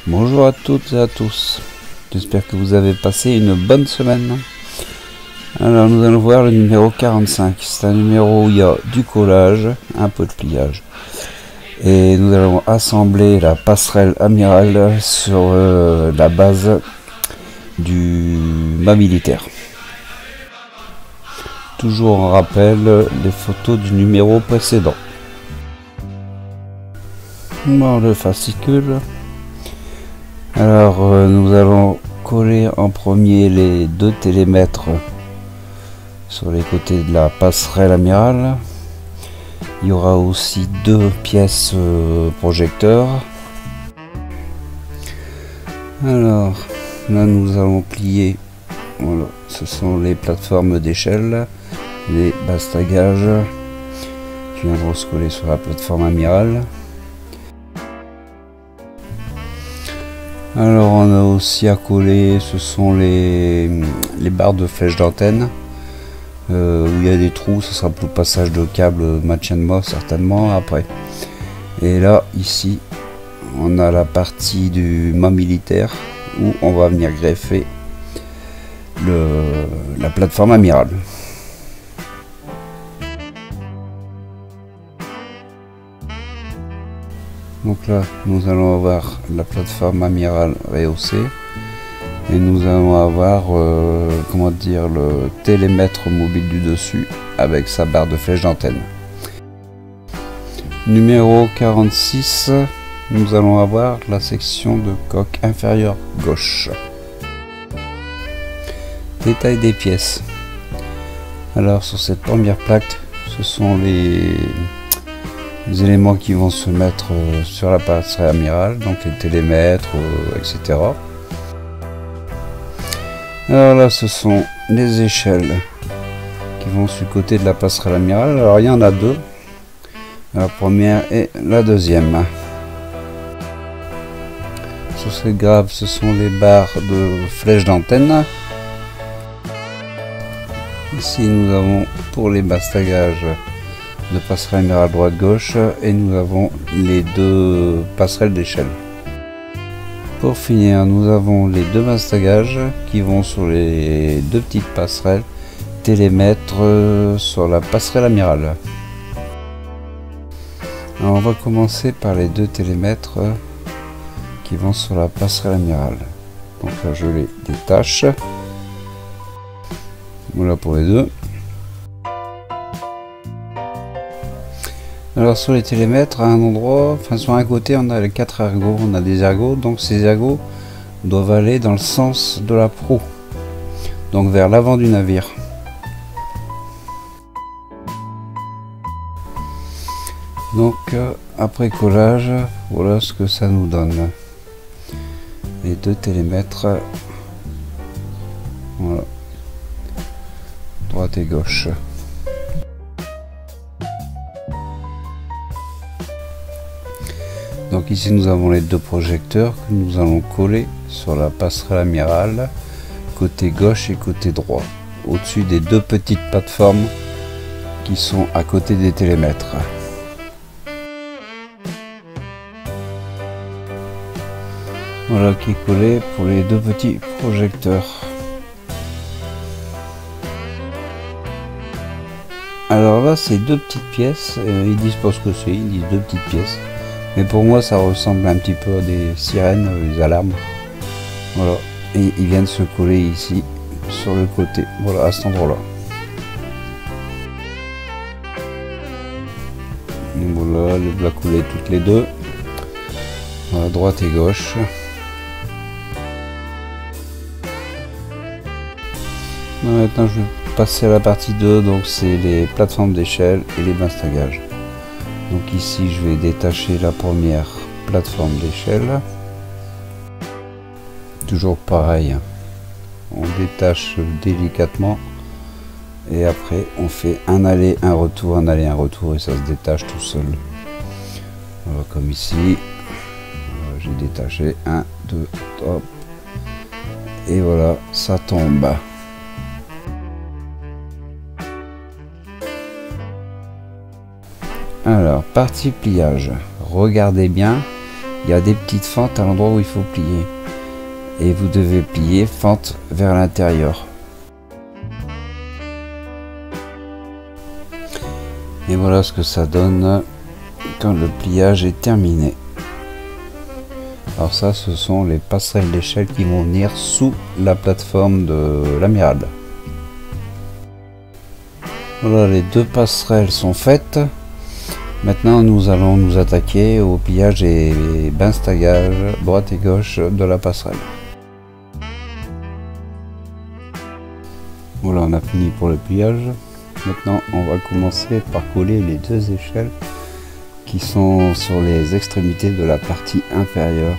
Bonjour à toutes et à tous, j'espère que vous avez passé une bonne semaine. Alors nous allons voir le numéro 45, c'est un numéro où il y a du collage, un peu de pliage. Et nous allons assembler la passerelle amirale sur la base du mât militaire. Toujours en rappel les photos du numéro précédent. Bon, le fascicule. Alors nous allons coller en premier les deux télémètres sur les côtés de la passerelle amirale. Il y aura aussi deux pièces projecteurs. Alors là nous allons plier, voilà, ce sont les plateformes d'échelle, les bastagages qui viendront se coller sur la plateforme amirale. Alors on a aussi à coller, ce sont les barres de flèche d'antenne, où il y a des trous, ce sera pour le passage de câble maintien certainement après. Et là ici on a la partie du mât militaire où on va venir greffer la plateforme amirale. Donc là, nous allons avoir la plateforme amirale rehaussée et nous allons avoir comment dire, le télémètre mobile du dessus avec sa barre de flèche d'antenne. Numéro 46, nous allons avoir la section de coque inférieure gauche. Détail des pièces. Alors sur cette première plaque, ce sont les éléments qui vont se mettre sur la passerelle amirale, donc les télémètres, etc. Alors là ce sont les échelles qui vont sur le côté de la passerelle amirale. Alors il y en a deux, la première et la deuxième. Sur cette grave ce sont les barres de flèche d'antenne. Ici nous avons pour les bastagages de passerelle amirale droite-gauche et nous avons les deux passerelles d'échelle. Pour finir, nous avons les deux bastagages qui vont sur les deux petites passerelles télémètres sur la passerelle amirale. Alors on va commencer par les deux télémètres qui vont sur la passerelle amirale. Donc là je les détache. Voilà pour les deux. Alors sur les télémètres, à un endroit, enfin sur un côté on a les 4 ergots, on a des ergots, donc ces ergots doivent aller dans le sens de la proue, donc vers l'avant du navire. Donc après collage, voilà ce que ça nous donne. Les deux télémètres, voilà, droite et gauche. Donc ici nous avons les deux projecteurs que nous allons coller sur la passerelle amirale, côté gauche et côté droit, au-dessus des deux petites plateformes qui sont à côté des télémètres. Voilà qui est collé pour les deux petits projecteurs. Alors là c'est deux petites pièces, ils disent pas ce que c'est, ils disent deux petites pièces. Mais pour moi ça ressemble un petit peu à des sirènes, des alarmes. Voilà. Et ils viennent se coller ici, sur le côté. Voilà, à cet endroit-là. Voilà, les voilà coller toutes les deux. Voilà, droite et gauche. Maintenant je vais passer à la partie 2, donc c'est les plateformes d'échelle et les bastagages. Donc ici je vais détacher la première plateforme d'échelle. Toujours pareil, on détache délicatement et après on fait un aller, un retour, un aller, un retour et ça se détache tout seul. Voilà, comme ici, j'ai détaché 1, 2, hop, et voilà, ça tombe. Alors, partie pliage, regardez bien, il y a des petites fentes à l'endroit où il faut plier. Et vous devez plier fente vers l'intérieur. Et voilà ce que ça donne quand le pliage est terminé. Alors ça, ce sont les passerelles d'échelle qui vont venir sous la plateforme de l'amiral. Voilà, les deux passerelles sont faites. Maintenant, nous allons nous attaquer au pliage et binstagage droite et gauche de la passerelle. Voilà, on a fini pour le pliage. Maintenant, on va commencer par coller les deux échelles qui sont sur les extrémités de la partie inférieure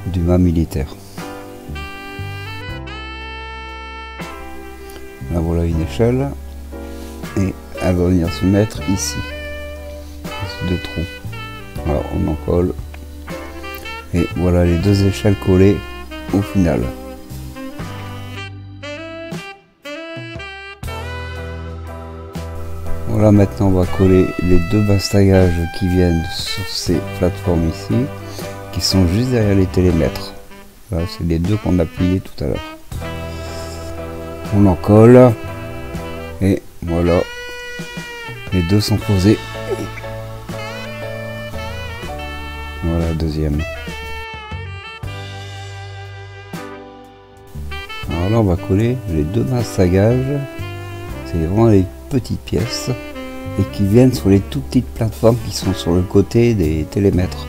du mât militaire. Là, voilà une échelle et elle va venir se mettre ici, ces deux trous. Alors, on en colle et voilà les deux échelles collées au final. Voilà, maintenant on va coller les deux bastagages qui viennent sur ces plateformes ici, qui sont juste derrière les télémètres. Voilà, c'est les deux qu'on a pliés tout à l'heure. On en colle et voilà, les deux sont posés. Voilà, deuxième. Alors là on va coller les deux bastagages, c'est vraiment les petites pièces et qui viennent sur les tout petites plateformes qui sont sur le côté des télémètres.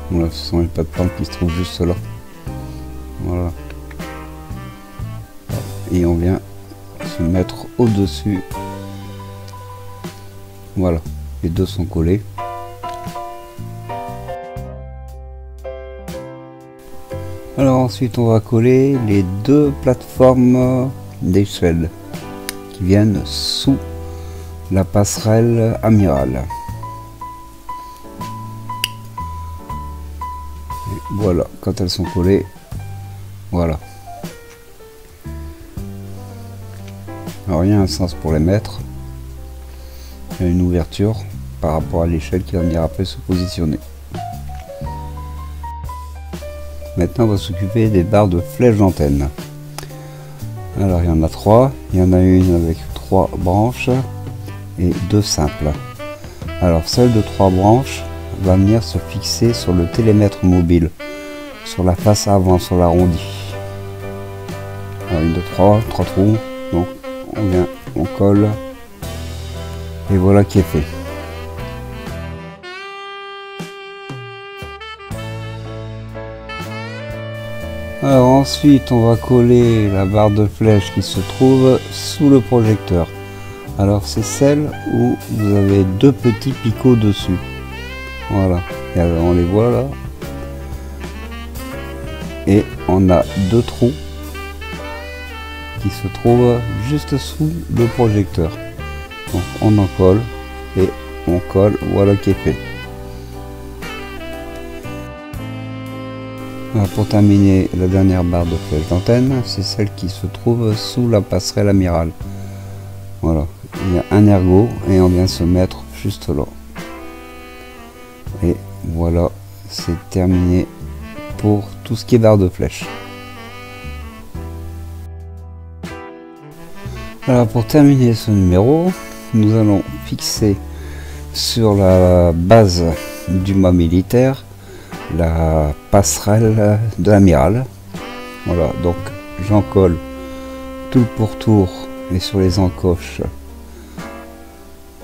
Voilà, ce sont les plateformes qui se trouvent juste là. Voilà. Et on vient se mettre au-dessus. Voilà, les deux sont collés. Alors ensuite on va coller les deux plateformes d'échelle qui viennent sous la passerelle amirale. Et voilà, quand elles sont collées, voilà. Alors il y a un sens pour les mettre. Il y a une ouverture par rapport à l'échelle qui va venir après se positionner. Maintenant on va s'occuper des barres de flèche d'antenne. Alors il y en a trois, il y en a une avec 3 branches et 2 simples. Alors celle de 3 branches va venir se fixer sur le télémètre mobile, sur la face avant, sur l'arrondi. Alors une de 3 trous, donc on vient, on colle et voilà qui est fait. Alors ensuite on va coller la barre de flèche qui se trouve sous le projecteur. Alors c'est celle où vous avez 2 petits picots dessus. Voilà, et alors, on les voit là. Et on a 2 trous qui se trouvent juste sous le projecteur. Donc on en colle et on colle, voilà qui est fait. Pour terminer, la dernière barre de flèche d'antenne, c'est celle qui se trouve sous la passerelle amirale. Voilà, il y a un ergot et on vient se mettre juste là. Et voilà, c'est terminé pour tout ce qui est barre de flèche. Alors pour terminer ce numéro, nous allons fixer sur la base du mât militaire la passerelle de l'amiral. Voilà, donc j'en colle tout le pourtour et sur les encoches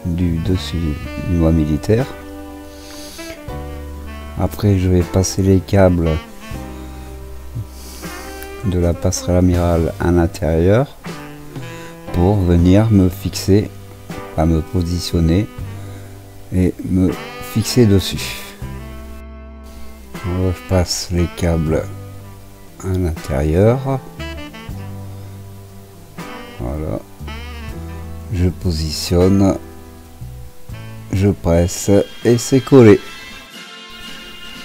du dessus du mât militaire. Après je vais passer les câbles de la passerelle amirale à l'intérieur pour venir me fixer, à me positionner et me fixer dessus. Alors, je passe les câbles à l'intérieur. Voilà. Je positionne, je presse et c'est collé.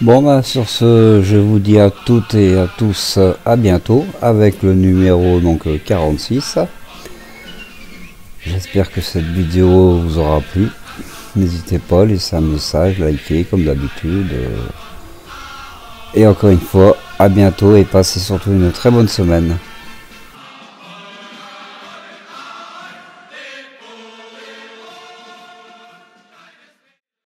Bon bah sur ce, je vous dis à toutes et à tous à bientôt avec le numéro donc 46. J'espère que cette vidéo vous aura plu. N'hésitez pas à laisser un message, liker comme d'habitude. Et encore une fois, à bientôt et passez surtout une très bonne semaine.